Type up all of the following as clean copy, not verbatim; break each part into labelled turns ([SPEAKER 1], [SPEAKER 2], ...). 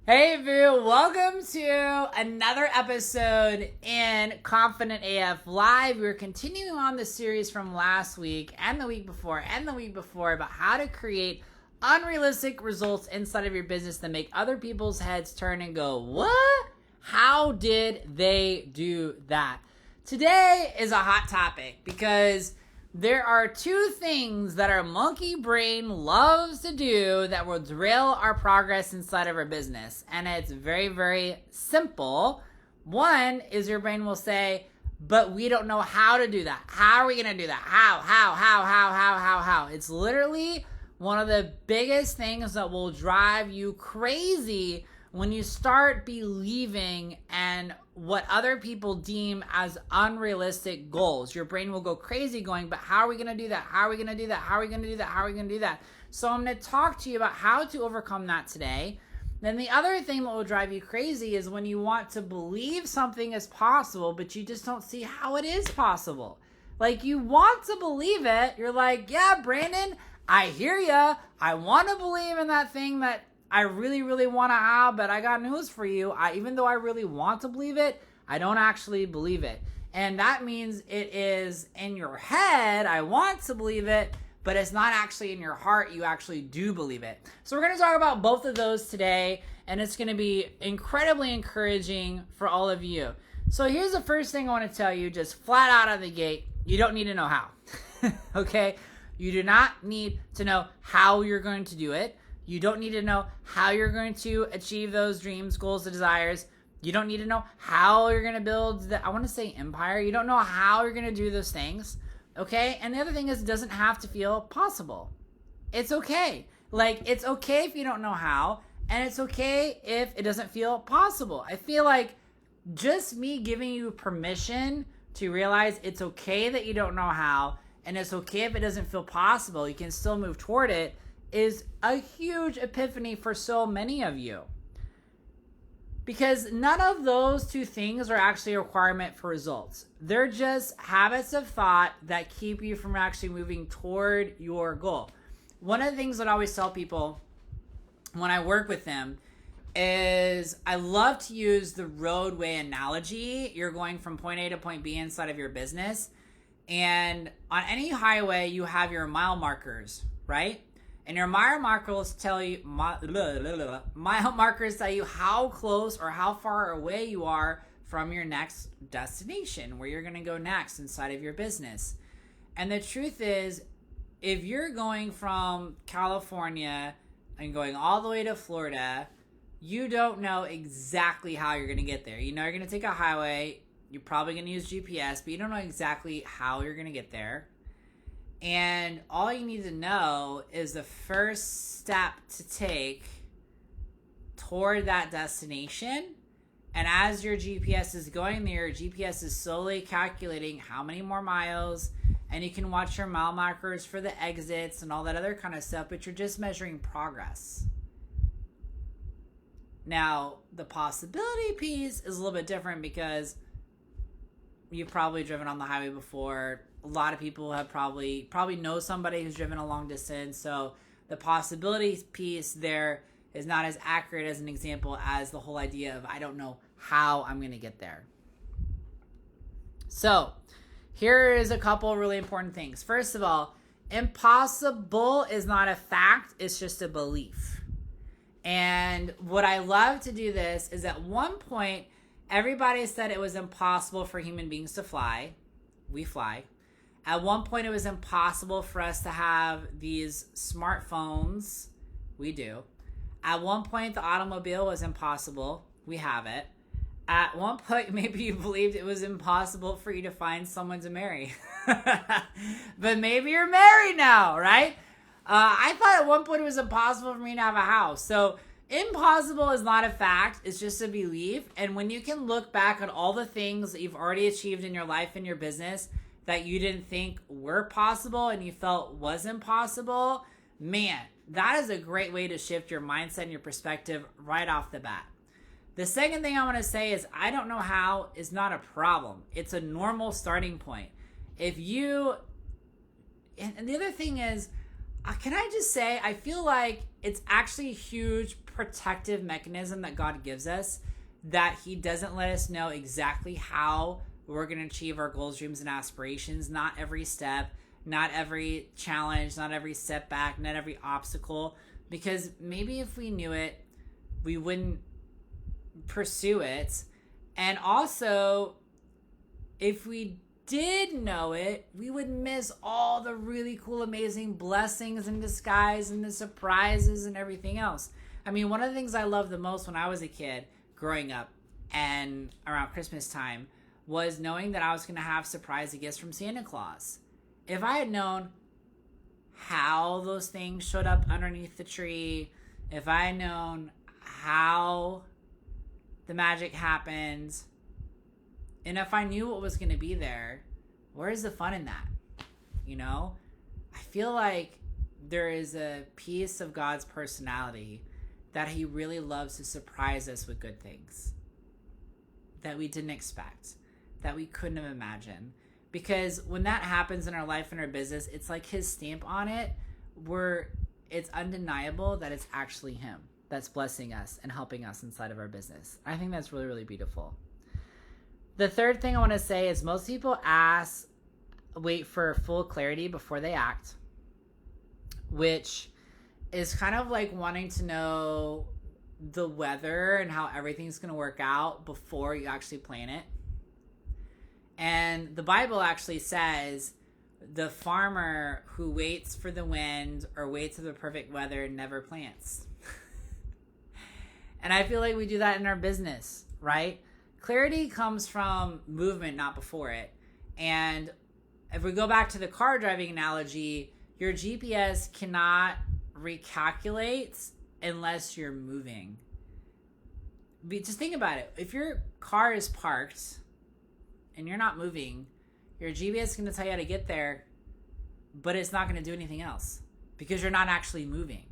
[SPEAKER 1] Hey, Vu, welcome to another episode in Confident AF Live. We're continuing on the series from last week and the week before about how to create unrealistic results inside of your business that make other people's heads turn and go, what? How did they do that? Today is a hot topic because there are two things that our monkey brain loves to do that will derail our progress inside of our business. And it's very, very simple. One is your brain will say, but we don't know how to do that. How are we going to do that? How? It's literally one of the biggest things that will drive you crazy when you start believing and what other people deem as unrealistic goals. Your brain will go crazy going, but how are we going to do that? How are we going to do that? How are we going to do that? How are we going to do that? So I'm going to talk to you about how to overcome that today. Then the other thing that will drive you crazy is when you want to believe something is possible, but you just don't see how it is possible. Like, you want to believe it. You're like, yeah, Brandon, I hear ya. I want to believe in that thing that I really, really want to have, but I got news for you. Even though I really want to believe it, I don't actually believe it. And that means it is in your head, I want to believe it, but it's not actually in your heart, you actually do believe it. So we're going to talk about both of those today, and it's going to be incredibly encouraging for all of you. So here's the first thing I want to tell you, just flat out of the gate, you don't need to know how. Okay? You do not need to know how you're going to do it. You don't need to know how you're going to achieve those dreams, goals, and desires. You don't need to know how you're going to build I want to say empire. You don't know how you're going to do those things. Okay? And the other thing is, it doesn't have to feel possible. It's okay. Like, it's okay if you don't know how, and it's okay if it doesn't feel possible. I feel like just me giving you permission to realize it's okay that you don't know how, and it's okay if it doesn't feel possible, you can still move toward it, is a huge epiphany for so many of you. Because none of those two things are actually a requirement for results. They're just habits of thought that keep you from actually moving toward your goal. One of the things that I always tell people when I work with them is I love to use the roadway analogy. You're going from point A to point B inside of your business. And on any highway, you have your mile markers, right? And your mile markers tell you how close or how far away you are from your next destination, where you're going to go next inside of your business. And the truth is, if you're going from California and going all the way to Florida, you don't know exactly how you're going to get there. You know you're going to take a highway. You're probably going to use GPS, but you don't know exactly how you're going to get there. And all you need to know is the first step to take toward that destination. And as your GPS is going there, your GPS is slowly calculating how many more miles. And you can watch your mile markers for the exits and all that other kind of stuff, but you're just measuring progress. Now, the possibility piece is a little bit different because you've probably driven on the highway before. A lot of people have probably know somebody who's driven a long distance. So the possibility piece there is not as accurate as an example as the whole idea of I don't know how I'm going to get there. So here is a couple really important things. First of all, impossible is not a fact. It's just a belief. And what I love to do this is at one point, everybody said it was impossible for human beings to fly. We fly. At one point, it was impossible for us to have these smartphones. We do. At one point, the automobile was impossible. We have it. At one point, maybe you believed it was impossible for you to find someone to marry. But maybe you're married now, right? I thought at one point it was impossible for me to have a house. So impossible is not a fact. It's just a belief. And when you can look back on all the things that you've already achieved in your life and your business that you didn't think were possible and you felt was impossible, man, that is a great way to shift your mindset and your perspective right off the bat. The second thing I want to say is I don't know how is not a problem. It's a normal starting point. And the other thing is, can I just say, I feel like it's actually a huge protective mechanism that God gives us, that he doesn't let us know exactly how we're going to achieve our goals, dreams, and aspirations. Not every step, not every challenge, not every setback, not every obstacle. Because maybe if we knew it, we wouldn't pursue it. And also, if we did know it, we would miss all the really cool, amazing blessings in disguise and the surprises and everything else. I mean, one of the things I loved the most when I was a kid growing up and around Christmas time was knowing that I was going to have surprise gifts from Santa Claus. If I had known how those things showed up underneath the tree, if I had known how the magic happens, and if I knew what was going to be there, where's the fun in that? You know? I feel like there is a piece of God's personality that he really loves to surprise us with good things that we didn't expect, that we couldn't have imagined. Because when that happens in our life and our business, it's like his stamp on it, where it's undeniable that it's actually him that's blessing us and helping us inside of our business. I think that's really, really beautiful. The third thing I want to say is most people wait for full clarity before they act, which is kind of like wanting to know the weather and how everything's going to work out before you actually plan it. And the Bible actually says the farmer who waits for the wind or waits for the perfect weather never plants. And I feel like we do that in our business, right? Clarity comes from movement, not before it. And if we go back to the car driving analogy, your GPS cannot recalculate unless you're moving. Just think about it. If your car is parked and you're not moving, your GPS is going to tell you how to get there, but it's not going to do anything else because you're not actually moving.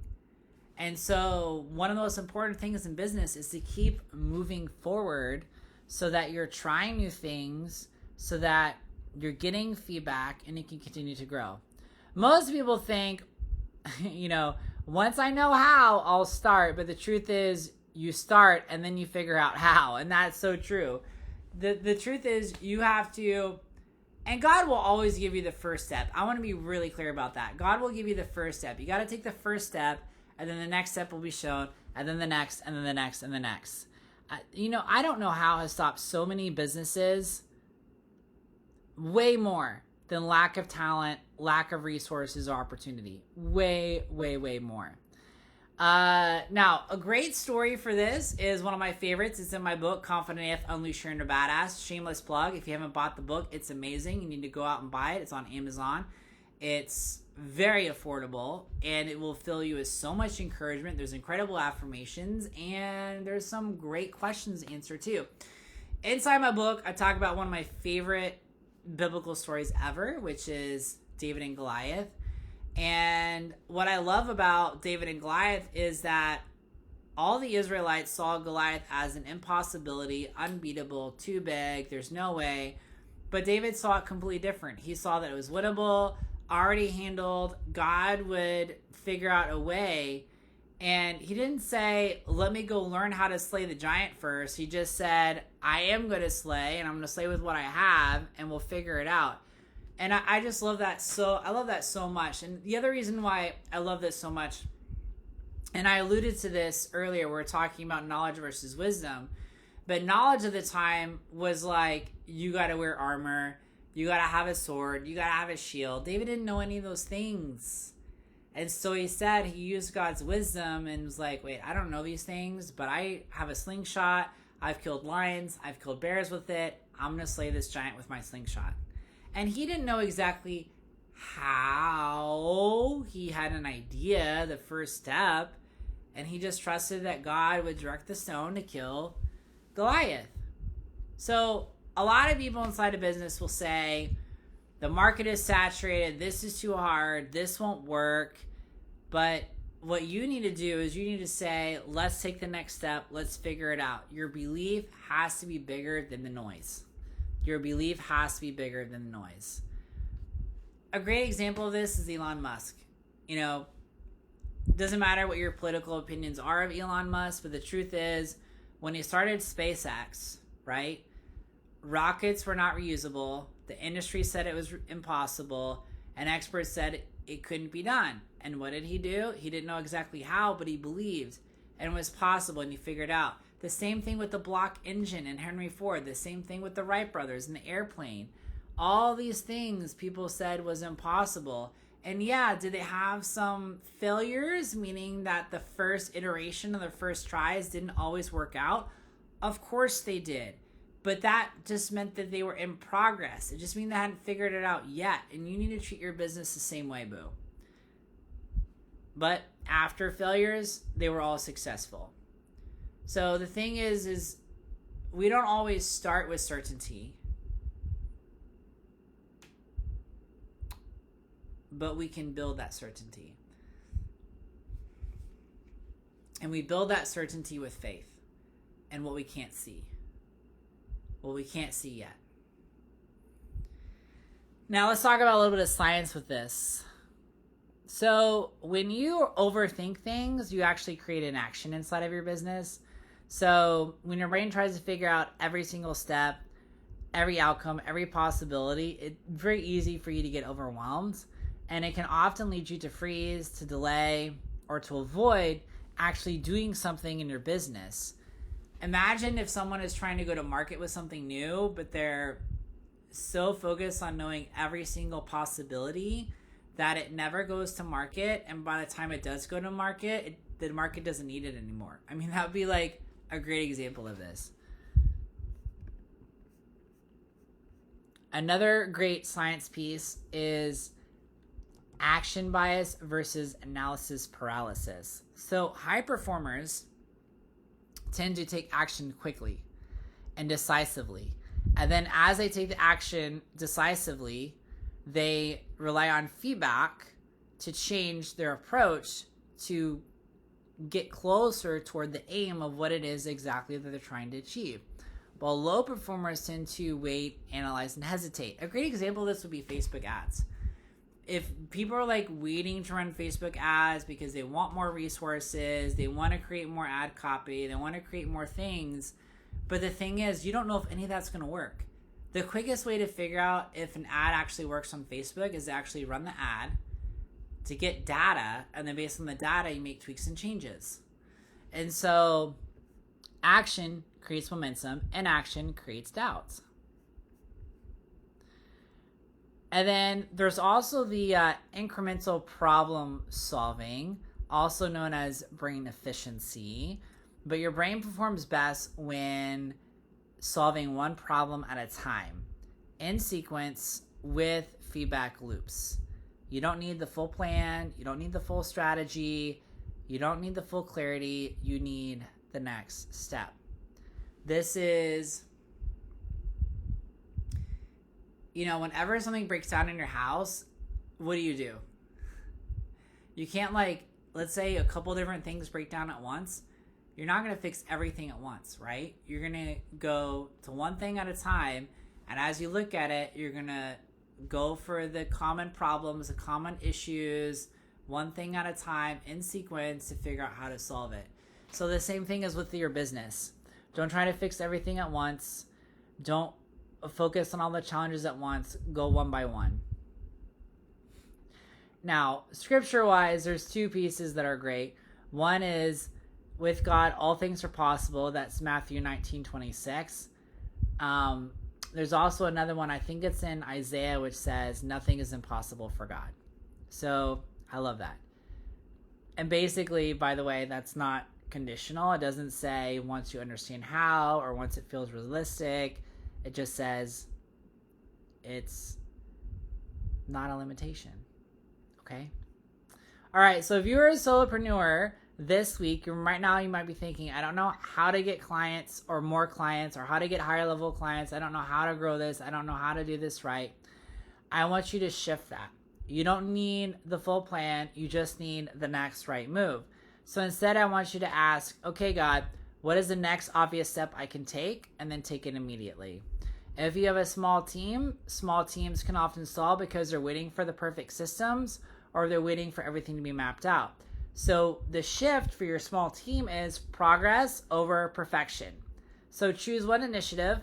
[SPEAKER 1] And so one of the most important things in business is to keep moving forward so that you're trying new things, so that you're getting feedback and you can continue to grow. Most people think, once I know how, I'll start. But the truth is you start and then you figure out how. And that's so true. The truth is you have to, and God will always give you the first step. I want to be really clear about that. God will give you the first step. You got to take the first step, and then the next step will be shown, and then the next, and then the next, and the next. I don't know how has stopped so many businesses way more than lack of talent, lack of resources, or opportunity. Way, way, way more. Now, a great story for this is one of my favorites. It's in my book, Confident AF, Unleash Your Inner Badass. Shameless plug. If you haven't bought the book, it's amazing. You need to go out and buy it. It's on Amazon. It's very affordable, and it will fill you with so much encouragement. There's incredible affirmations, and there's some great questions to answer too. Inside my book, I talk about one of my favorite biblical stories ever, which is David and Goliath. And what I love about David and Goliath is that all the Israelites saw Goliath as an impossibility, unbeatable, too big, there's no way. But David saw it completely different. He saw that it was winnable, already handled. God would figure out a way. And he didn't say, let me go learn how to slay the giant first. He just said, I am going to slay, and I'm going to slay with what I have, and we'll figure it out. And I just love that. I love that so much. And the other reason why I love this so much, and I alluded to this earlier, we're talking about knowledge versus wisdom. But knowledge at the time was like, you got to wear armor, you got to have a sword, you got to have a shield. David didn't know any of those things. And so he used God's wisdom and was like, wait, I don't know these things, but I have a slingshot. I've killed lions. I've killed bears with it. I'm going to slay this giant with my slingshot. And he didn't know exactly how. He had an idea, the first step, and he just trusted that God would direct the stone to kill Goliath. So a lot of people inside a business will say, the market is saturated, this is too hard, this won't work. But what you need to do is you need to say, let's take the next step, let's figure it out. Your belief has to be bigger than the noise. Your belief has to be bigger than the noise. A great example of this is Elon Musk. you know, doesn't matter what your political opinions are of Elon Musk, but the truth is, when he started SpaceX, right, rockets were not reusable. The industry said it was impossible, and experts said it couldn't be done. And what did he do? He didn't know exactly how, but he believed, and it was possible, and he figured out. The same thing with the block engine and Henry Ford. The same thing with the Wright brothers and the airplane. All these things people said was impossible. And yeah, did they have some failures, meaning that the first iteration of the first tries didn't always work out? Of course they did. But that just meant that they were in progress. It just means they hadn't figured it out yet. And you need to treat your business the same way, boo. But after failures, they were all successful. So the thing is we don't always start with certainty. But we can build that certainty. And we build that certainty with faith and what we can't see. What we can't see yet. Now let's talk about a little bit of science with this. So when you overthink things, you actually create inaction inside of your business. So when your brain tries to figure out every single step, every outcome, every possibility, it's very easy for you to get overwhelmed. And it can often lead you to freeze, to delay, or to avoid actually doing something in your business. Imagine if someone is trying to go to market with something new, but they're so focused on knowing every single possibility that it never goes to market. And by the time it does go to market, the market doesn't need it anymore. I mean, that would be like a great example of this. Another great science piece is action bias versus analysis paralysis. So high performers tend to take action quickly and decisively. And then as they take the action decisively, they rely on feedback to change their approach to get closer toward the aim of what it is exactly that they're trying to achieve. While low performers tend to wait, analyze, and hesitate. A great example of this would be Facebook ads. If people are like waiting to run Facebook ads because they want more resources, they want to create more ad copy, they want to create more things, but the thing is, you don't know if any of that's going to work. The quickest way to figure out if an ad actually works on Facebook is to actually run the ad, to get data, and then based on the data, you make tweaks and changes. And so action creates momentum, and action creates doubts. And then there's also the incremental problem solving, also known as brain efficiency. But your brain performs best when solving one problem at a time, in sequence with feedback loops. You don't need the full plan. You don't need the full strategy. You don't need the full clarity. You need the next step. This is, whenever something breaks down in your house, what do? You can't let's say a couple different things break down at once. You're not going to fix everything at once, right? You're going to go to one thing at a time. And as you look at it, you're going to go for the common problems, the common issues, one thing at a time in sequence to figure out how to solve it. So the same thing is with your business. Don't try to fix everything at once. Don't focus on all the challenges at once. Go one by one. Now, scripture-wise, there's two pieces that are great. One is, with God, all things are possible. That's Matthew 19:26. There's also another one, I think it's in Isaiah, which says, nothing is impossible for God. So, I love that. And basically, by the way, that's not conditional. It doesn't say once you understand how or once it feels realistic. It just says it's not a limitation. Okay? All right, so if you're a solopreneur this week, right now you might be thinking, I don't know how to get clients or more clients or how to get higher level clients. I don't know how to grow this. I don't know how to do this right. I want you to shift that. You don't need the full plan. You just need the next right move. So instead, I want you to ask, okay, God, what is the next obvious step I can take? And then take it immediately. If you have a small team, small teams can often stall because they're waiting for the perfect systems or they're waiting for everything to be mapped out. So the shift for your small team is progress over perfection. So choose one initiative,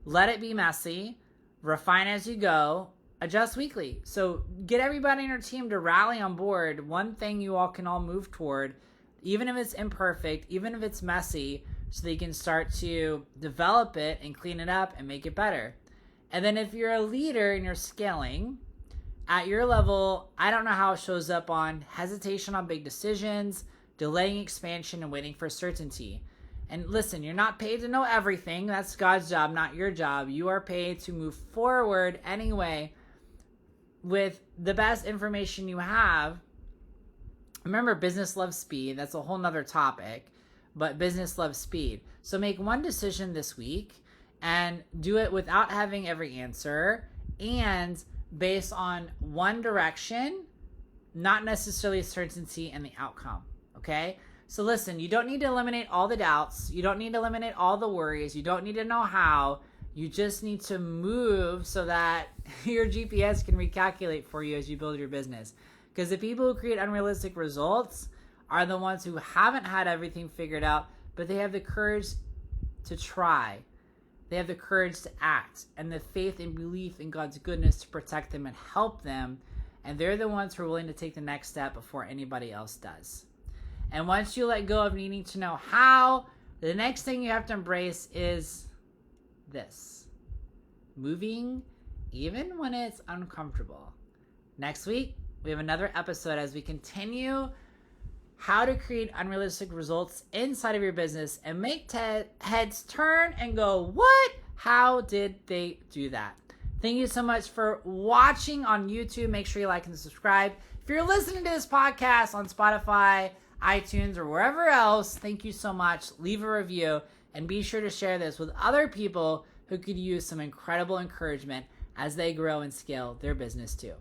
[SPEAKER 1] let it be messy, refine as you go, adjust weekly. So get everybody in your team to rally on board one thing you all can all move toward, even if it's imperfect, even if it's messy, so they can start to develop it and clean it up and make it better. And then if you're a leader and you're scaling, at your level, I don't know how it shows up on hesitation on big decisions, delaying expansion, and waiting for certainty. And listen, you're not paid to know everything. That's God's job, not your job. You are paid to move forward anyway with the best information you have. Remember, business loves speed. That's a whole nother topic, but business loves speed. So make one decision this week and do it without having every answer and based on one direction, not necessarily certainty in the outcome, okay? So listen, you don't need to eliminate all the doubts. You don't need to eliminate all the worries. You don't need to know how. You just need to move so that your GPS can recalculate for you as you build your business. Because the people who create unrealistic results are the ones who haven't had everything figured out, but they have the courage to try. They have the courage to act and the faith and belief in God's goodness to protect them and help them. And they're the ones who are willing to take the next step before anybody else does. And once you let go of needing to know how, the next thing you have to embrace is this: moving even when it's uncomfortable. Next week, we have another episode as we continue how to create unrealistic results inside of your business and make heads turn and go, what? How did they do that? Thank you so much for watching on YouTube. Make sure you like and subscribe. If you're listening to this podcast on Spotify, iTunes, or wherever else, thank you so much. Leave a review and be sure to share this with other people who could use some incredible encouragement as they grow and scale their business too.